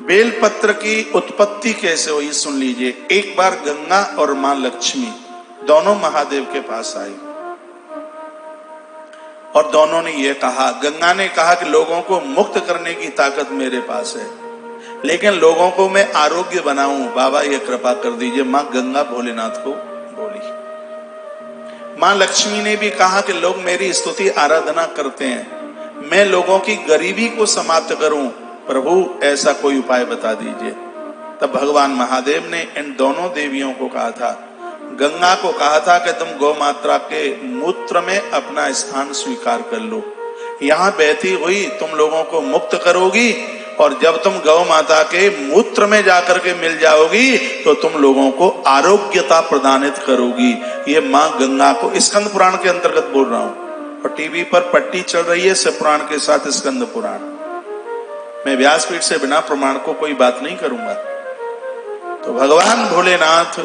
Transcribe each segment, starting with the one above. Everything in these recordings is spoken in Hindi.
बेलपत्र की उत्पत्ति कैसे हुई सुन लीजिए। एक बार गंगा और मां लक्ष्मी दोनों महादेव के पास आई और दोनों ने यह कहा, गंगा ने कहा कि लोगों को मुक्त करने की ताकत मेरे पास है, लेकिन लोगों को मैं आरोग्य बनाऊं, बाबा ये कृपा कर दीजिए। मां गंगा भोलेनाथ को बोली। मां लक्ष्मी ने भी कहा कि लोग मेरी स्तुति आराधना करते हैं, मैं लोगों की गरीबी को समाप्त करूं, प्रभु ऐसा कोई उपाय बता दीजिए। तब भगवान महादेव ने इन दोनों देवियों को कहा था, गंगा को कहा था कि तुम गौ माता के मूत्र में अपना स्थान स्वीकार कर लो, यहाँ बहती हुई तुम लोगों को मुक्त करोगी, और जब तुम गौ माता के मूत्र में जाकर के मिल जाओगी तो तुम लोगों को आरोग्यता प्रदानित करोगी। ये मां गंगा को, स्कंद पुराण के अंतर्गत बोल रहा हूं, और टीवी पर पट्टी चल रही है शिव पुराण के साथ स्कंद पुराण। मैं व्यासपीठ से बिना प्रमाण को कोई बात नहीं करूंगा। तो भगवान भोलेनाथ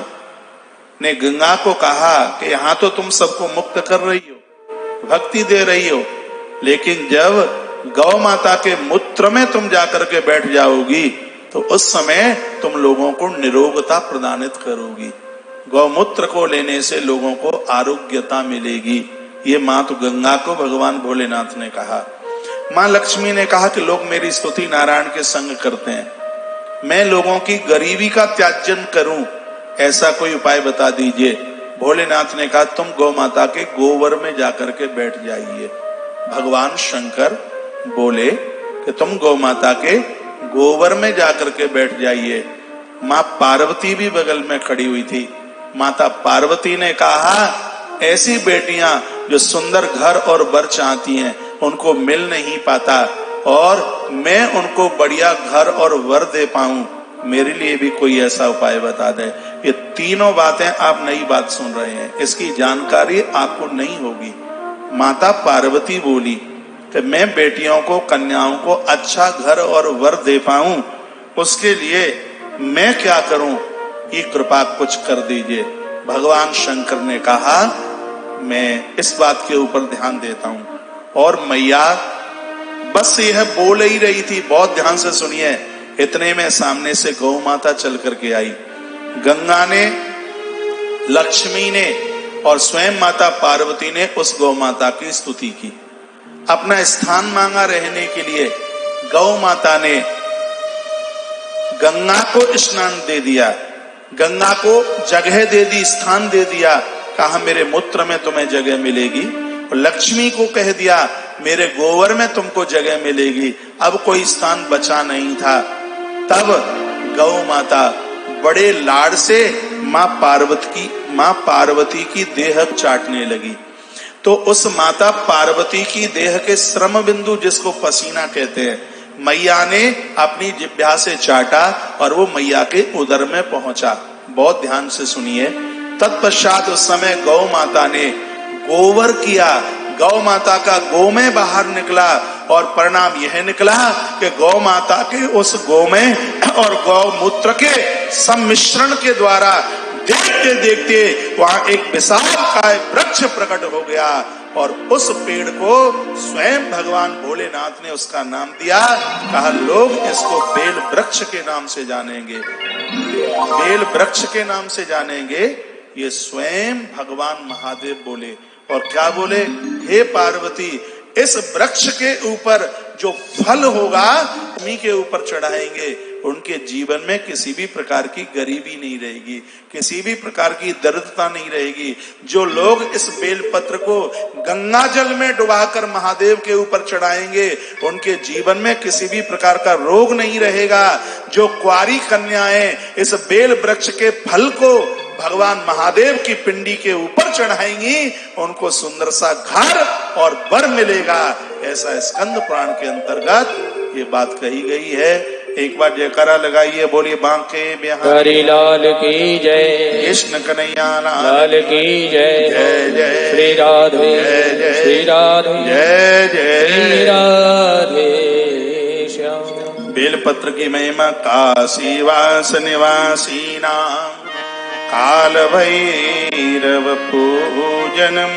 ने गंगा को कहा कि यहां तो तुम सबको मुक्त कर रही हो, भक्ति दे रही हो, लेकिन जब गौ माता के मूत्र में तुम जाकर के बैठ जाओगी तो उस समय तुम लोगों को निरोगता प्रदानित करोगी। गौमूत्र को लेने से लोगों को आरोग्यता मिलेगी। ये मां तो गंगा को भगवान भोलेनाथ ने कहा। मां लक्ष्मी ने कहा कि लोग मेरी स्तुति नारायण के संग करते हैं, मैं लोगों की गरीबी का त्याज्यन करूं, ऐसा कोई उपाय बता दीजिए। भोलेनाथ ने कहा, तुम गौ माता के गोबर में जाकर के बैठ जाइए। भगवान शंकर बोले कि तुम गौ माता के गोबर में जाकर के बैठ जाइए। मां पार्वती भी बगल में खड़ी हुई थी। माता पार्वती ने कहा, ऐसी बेटियां जो सुंदर घर और वर चाहती हैं उनको मिल नहीं पाता, और मैं उनको बढ़िया घर और वर दे पाऊं, मेरे लिए भी कोई ऐसा उपाय बता दे। ये तीनों बातें आप नई बात सुन रहे हैं, इसकी जानकारी आपको नहीं होगी। माता पार्वती बोली कि मैं बेटियों को, कन्याओं को अच्छा घर और वर दे पाऊं, उसके लिए मैं क्या करूं, ये कृपा कुछ कर दीजिए। भगवान शंकर ने कहा, मैं इस बात के ऊपर ध्यान देता हूं। और मैया बस यह बोल ही रही थी, बहुत ध्यान से सुनिए। इतने में सामने से गौ माता चल करके आई। गंगा ने, लक्ष्मी ने और स्वयं माता पार्वती ने उस गौ माता की स्तुति की। अपना स्थान मांगा रहने के लिए गौ माता ने गंगा को स्नान दे दिया, गंगा को जगह दे दी, स्थान दे दिया। कहा मेरे मूत्र में तुम्हें जगह मिलेगी, और लक्ष्मी को कह दिया मेरे गोबर में तुमको जगह मिलेगी। अब कोई स्थान बचा नहीं था। तब गौ माता बड़े लाड से मां पार्वती की देह चाटने लगी। तो उस माता पार्वती की देह के श्रम बिंदु, जिसको पसीना कहते हैं, मैया ने अपनी जिह्वा से चाटा और वो मैया के उदर में पहुंचा। बहुत ध्यान से सुनिए। तत्पश्चात उस समय गौ माता ने गोबर किया, गौ माता का गोमय बाहर निकला, और परिणाम यह निकला कि गौ माता के उस गोमय और गौमूत्र के सम्मिश्रण के द्वारा देखते देखते वहां एक विशालकाय वृक्ष प्रकट हो गया, और उस पेड़ को स्वयं भगवान भोलेनाथ ने उसका नाम दिया। कहा लोग इसको बेल वृक्ष के नाम से जानेंगे, बेल वृक्ष के नाम से जानेंगे। ये स्वयं भगवान महादेव बोले। और क्या बोले, हे पार्वती, इस वृक्ष के ऊपर जो फल होगा उन्हीं के ऊपर चढ़ाएंगे, उनके जीवन में किसी भी प्रकार की गरीबी नहीं रहेगी, किसी भी प्रकार की दरिद्रता नहीं रहेगी। जो लोग इस बेलपत्र को गंगा जल में डुबाकर महादेव के ऊपर चढ़ाएंगे उनके जीवन में किसी भी प्रकार का रोग नहीं रहेगा। जो कुंवारी कन्याएं इस बेल वृक्ष के फल को भगवान महादेव की पिंडी के ऊपर चढ़ाएंगी उनको सुंदर सा घर और वर मिलेगा। ऐसा स्कंद पुराण के अंतर्गत ये बात कही गई है। एक बार जयकारा लगाइए, बोलिए बांके बिहारी लाल की जय, कृष्ण कन्हैया लाल की जय, जय जय श्री राधे, जय जय श्री राधे, जय जय श्री राधे श्याम। बेलपत्र की महिमा काशी वास निवासी नाम, काल भैरव पूजनम,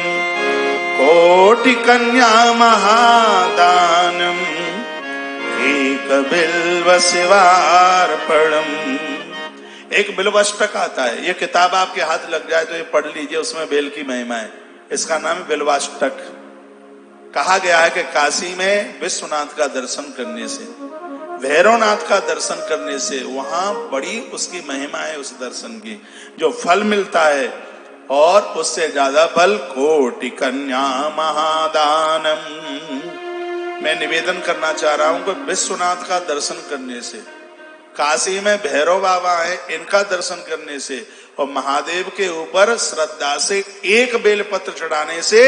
कोटि कन्या महादानम, एक बिल्व शिवार्पणम। एक बिल्वाष्टक आता है, ये किताब आपके हाथ लग जाए तो ये पढ़ लीजिए, उसमें बेल की महिमा है। इसका नाम है बिल्वाष्टक। कहा गया है कि काशी में विश्वनाथ का दर्शन करने से, भैरवनाथ का दर्शन करने से, वहां बड़ी उसकी महिमा है उस दर्शन की, जो फल मिलता है, और उससे ज्यादा फल कोटि कन्या महादानम। मैं निवेदन करना चाह रहा हूं कि विश्वनाथ का दर्शन करने से, काशी में भैरव बाबा है, इनका दर्शन करने से, और महादेव के ऊपर श्रद्धा से एक बेलपत्र चढ़ाने से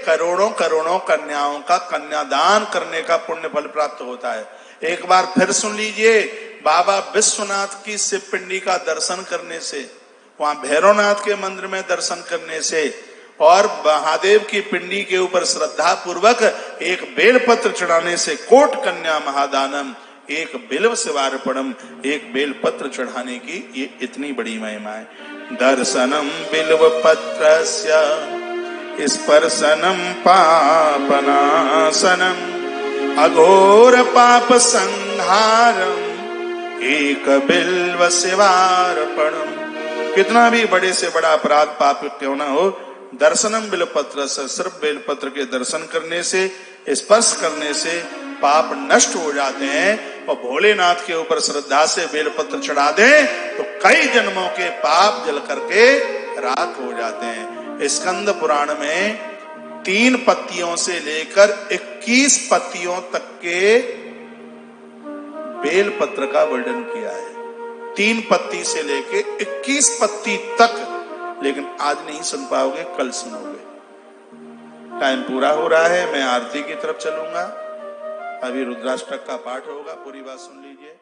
करोड़ों करोड़ों कन्याओं का कन्यादान करने का पुण्य फल प्राप्त होता है। एक बार फिर सुन लीजिए, बाबा विश्वनाथ की शिव पिंडी का दर्शन करने से, वहां भैरवनाथ के मंदिर में दर्शन करने से, और महादेव की पिंडी के ऊपर श्रद्धा पूर्वक एक बेलपत्र चढ़ाने से कोट कन्या महादानम, एक बिल्व शिवार्पणम, एक बेलपत्र चढ़ाने की ये इतनी बड़ी महिमा है। दर्शनम बिल्व पत्रस्य स्पर्शनम पापनाशनम अघोर पाप संहारम एक बिल्व शिवार्पणम। कितना भी बड़े से बड़ा अपराध पाप क्यों ना हो, दर्शनम बिल्वपत्र से, सिर्फ बेलपत्र के दर्शन करने से, स्पर्श करने से पाप नष्ट हो जाते हैं। और भोलेनाथ के ऊपर श्रद्धा से बेलपत्र चढ़ा दें तो कई जन्मों के पाप जल करके राख हो जाते हैं। स्कंद पुराण में 3 पत्तियों से लेकर 21 पत्तियों तक के बेलपत्र का वर्णन किया है। 3 पत्ती से लेके 21 पत्ती तक, लेकिन आज नहीं सुन पाओगे, कल सुनोगे। टाइम पूरा हो रहा है, मैं आरती की तरफ चलूंगा। अभी रुद्राष्टक का पाठ होगा, पूरी बात सुन लीजिए।